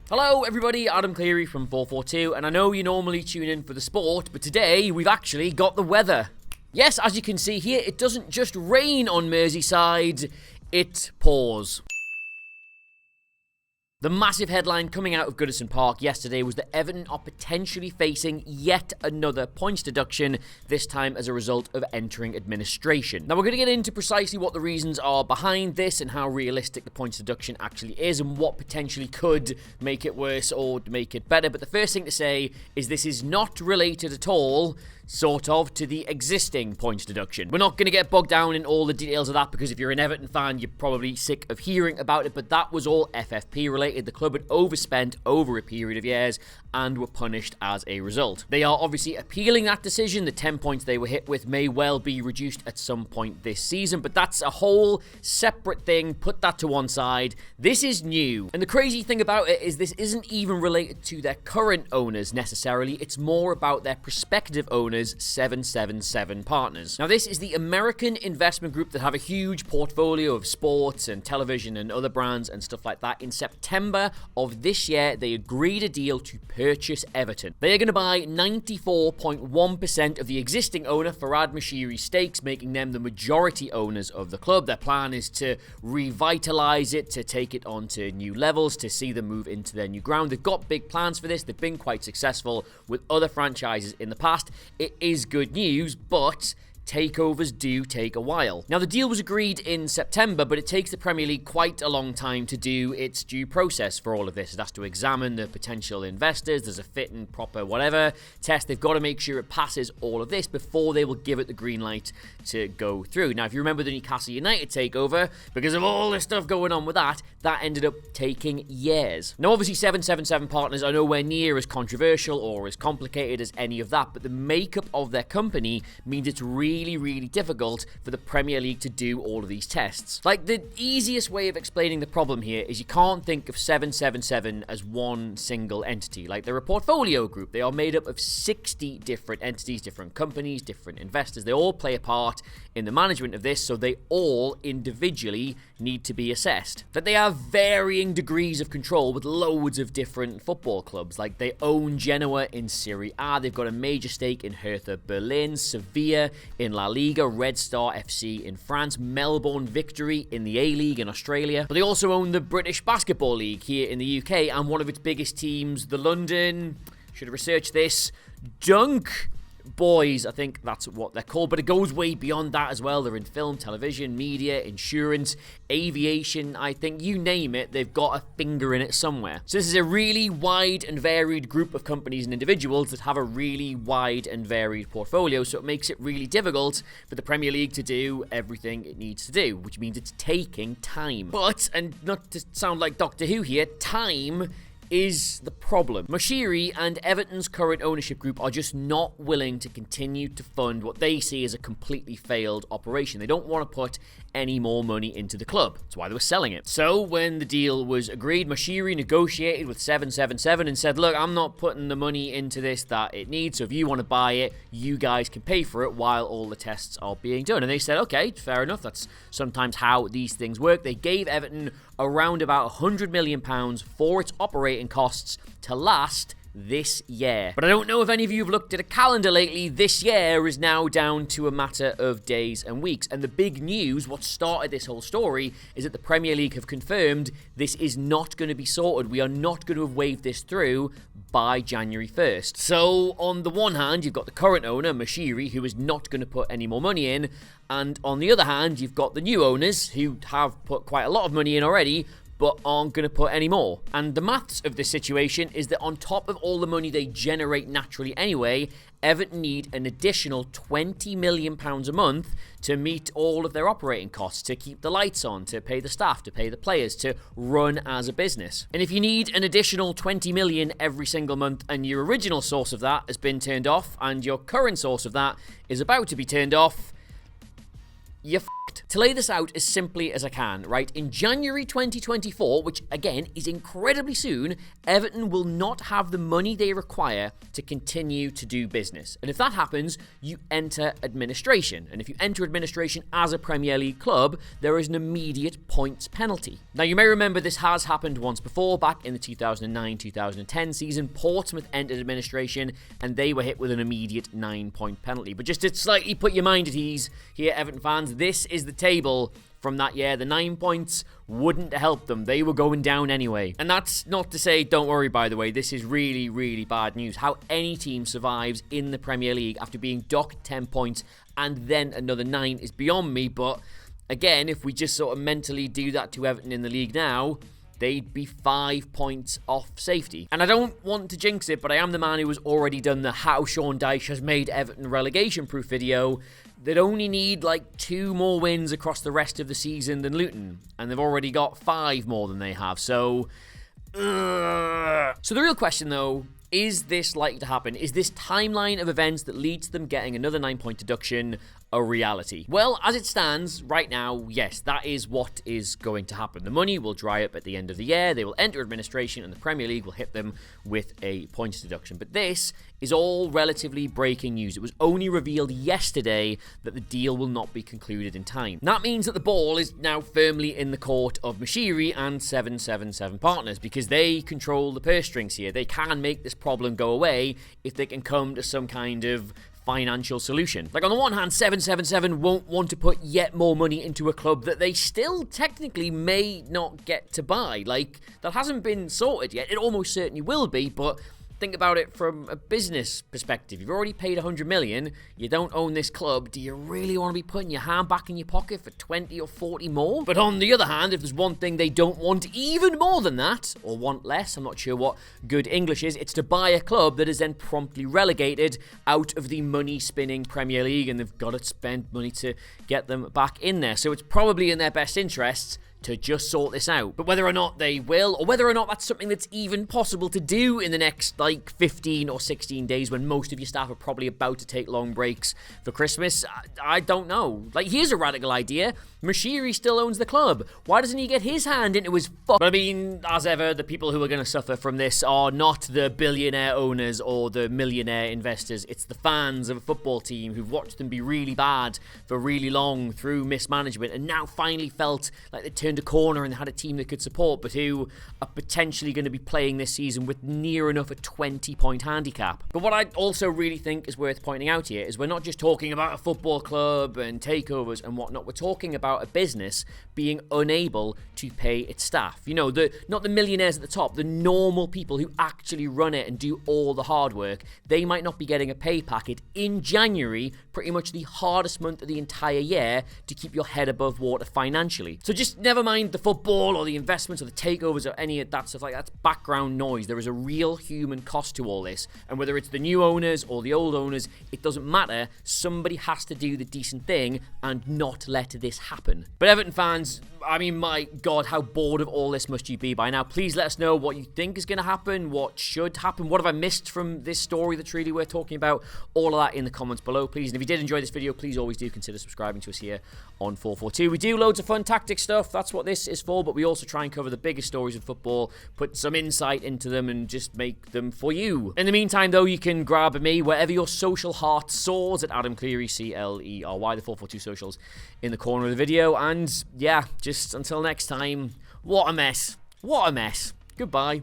Hello everybody, Adam Cleary from FourFourTwo, and I know you normally tune in for the sport, but today we've actually got the weather. Yes, as you can see here, it doesn't just rain on Merseyside, it pours. The massive headline coming out of Goodison Park yesterday was that Everton are potentially facing yet another points deduction, this time as a result of entering administration. Now, we're going to get into precisely what the reasons are behind this and how realistic the points deduction actually is and what potentially could make it worse or make it better. But the first thing to say is this is not related at all to the existing points deduction. We're not going to get bogged down in all the details of that because if you're an Everton fan, you're probably sick of hearing about it, but that was all FFP related. The club had overspent over a period of years and were punished as a result. They are obviously appealing that decision. The 10 points they were hit with may well be reduced at some point this season, but that's a whole separate thing. Put that to one side. This is new. And the crazy thing about it is this isn't even related to their current owners necessarily. It's more about their prospective owners, 777 Partners. Now, this is the American investment group that have a huge portfolio of sports and television and other brands and stuff like that. In September of this year, they agreed a deal to purchase Everton. They are going to buy 94.1% of the existing owner, Farhad Moshiri's stakes, making them the majority owners of the club. Their plan is to revitalize it, to take it on to new levels, to see them move into their new ground. They've got big plans for this. They've been quite successful with other franchises in the past. It is good news, but takeovers do take a while. Now, the deal was agreed in September, but it takes the Premier League quite a long time to do its due process for all of this. It has to examine the potential investors. There's a fit and proper whatever test. They've got to make sure it passes all of this before they will give it the green light to go through. Now, if you remember the Newcastle United takeover, because of all this stuff going on with that ended up taking years. Now, obviously, 777 Partners are nowhere near as controversial or as complicated as any of that, but the makeup of their company means it's really difficult for the Premier League to do all of these tests. Like, the easiest way of explaining the problem here is you can't think of 777 as one single entity. Like, they're a portfolio group. They are made up of 60 different entities, different companies, different investors. They all play a part in the management of this, so they all individually need to be assessed. That they have varying degrees of control with loads of different football clubs. Like, they own Genoa in Serie A, they've got a major stake in Hertha Berlin, Sevilla in La Liga, Red Star FC in France, Melbourne Victory in the A-League in Australia. But they also own the British Basketball League here in the UK, and one of its biggest teams, the London, should have researched this, Dunk Boys, I think that's what they're called, but it goes way beyond that as well. They're in film, television, media, insurance, aviation, I think, you name it, they've got a finger in it somewhere. So this is a really wide and varied group of companies and individuals that have a really wide and varied portfolio, so it makes it really difficult for the Premier League to do everything it needs to do, which means it's taking time. But, and not to sound like Doctor Who here, time is the problem. Moshiri and Everton's current ownership group are just not willing to continue to fund what they see as a completely failed operation. They don't want to put any more money into the club. That's why they were selling it. So when the deal was agreed, Moshiri negotiated with 777 and said, look, I'm not putting the money into this that it needs, so if you want to buy it, you guys can pay for it while all the tests are being done. And they said, okay, fair enough. That's sometimes how these things work. They gave Everton around about £100 million for its operating costs to last this year. But I don't know if any of you have looked at a calendar lately. This year is now down to a matter of days and weeks. And the big news, what started this whole story, is that the Premier League have confirmed this is not going to be sorted. We are not going to have waved this through by January 1st. So on the one hand, you've got the current owner, Moshiri, who is not going to put any more money in. And on the other hand, you've got the new owners who have put quite a lot of money in already, but aren't going to put any more. And the maths of this situation is that on top of all the money they generate naturally anyway, Everton need an additional £20 million a month to meet all of their operating costs, to keep the lights on, to pay the staff, to pay the players, to run as a business. And if you need an additional $20 million every single month and your original source of that has been turned off and your current source of that is about to be turned off, you're f***ed. To lay this out as simply as I can, right, in January 2024, which again is incredibly soon, Everton will not have the money they require to continue to do business. And if that happens, you enter administration. And if you enter administration as a Premier League club, there is an immediate points penalty. Now, you may remember this has happened once before, back in the 2009-2010 season. Portsmouth entered administration and they were hit with an immediate 9-point penalty. But just to slightly put your mind at ease here, Everton fans, this is the table from that year. The 9 points wouldn't help them. They were going down anyway. And that's not to say, don't worry, by the way, this is really, really bad news. How any team survives in the Premier League after being docked 10 points and then another 9 is beyond me. But again, if we just sort of mentally do that to Everton in the league now, they'd be 5 points off safety. And I don't want to jinx it, but I am the man who has already done the How Sean Dyche Has Made Everton Relegation-Proof video. They'd only need like 2 more wins across the rest of the season than Luton, and they've already got 5 more than they have, so the real question, though, is this likely to happen? Is this timeline of events that leads to them getting another 9-point deduction a reality? Well, as it stands right now, yes, that is what is going to happen. The money will dry up at the end of the year, they will enter administration, and the Premier League will hit them with a points deduction. But this is all relatively breaking news. It was only revealed yesterday that the deal will not be concluded in time. That means that the ball is now firmly in the court of Moshiri and 777 Partners, because they control the purse strings here. They can make this problem go away if they can come to some kind of financial solution. Like, on the one hand, 777 won't want to put yet more money into a club that they still technically may not get to buy. Like, that hasn't been sorted yet. It almost certainly will be, but think about it from a business perspective. You've already paid 100 million, you don't own this club, do you really want to be putting your hand back in your pocket for 20 or 40 more? But on the other hand, if there's one thing they don't want even more than that, or want less, I'm not sure what good English is, it's to buy a club that is then promptly relegated out of the money-spinning Premier League, and they've got to spend money to get them back in there. So it's probably in their best interests to just sort this out. But whether or not they will, or whether or not that's something that's even possible to do in the next, like, 15 or 16 days when most of your staff are probably about to take long breaks for Christmas, I don't know. Like, here's a radical idea. Moshiri still owns the club. Why doesn't he get his hand into his fuck? But I mean, as ever, the people who are going to suffer from this are not the billionaire owners or the millionaire investors. It's the fans of a football team who've watched them be really bad for really long through mismanagement and now finally felt like they turned a corner and had a team they could support, but who are potentially going to be playing this season with near enough a 20-point handicap. But what I also really think is worth pointing out here is we're not just talking about a football club and takeovers and whatnot. We're talking about a business being unable to pay its staff. You know, not the millionaires at the top, the normal people who actually run it and do all the hard work. They might not be getting a pay packet in January, pretty much the hardest month of the entire year, to keep your head above water financially. So just never mind the football or the investments or the takeovers or any of that stuff like that's background noise. There is a real human cost to all this, and whether it's the new owners or the old owners, it doesn't matter. Somebody has to do the decent thing and not let this happen. But Everton fans, I mean, my God, how bored of all this must you be by now? Please let us know what you think is going to happen, what should happen, what have I missed from this story that's really worth talking about, all of that in the comments below, please. And if you did enjoy this video, please always do consider subscribing to us here on 442. We do loads of fun tactic stuff, that's what this is for, but we also try and cover the biggest stories in football, put some insight into them, and just make them for you. In the meantime, though, you can grab me wherever your social heart soars at Adam Cleary, Clery, the 442 socials in the corner of the video. And yeah, just until next time, what a mess. What a mess. Goodbye.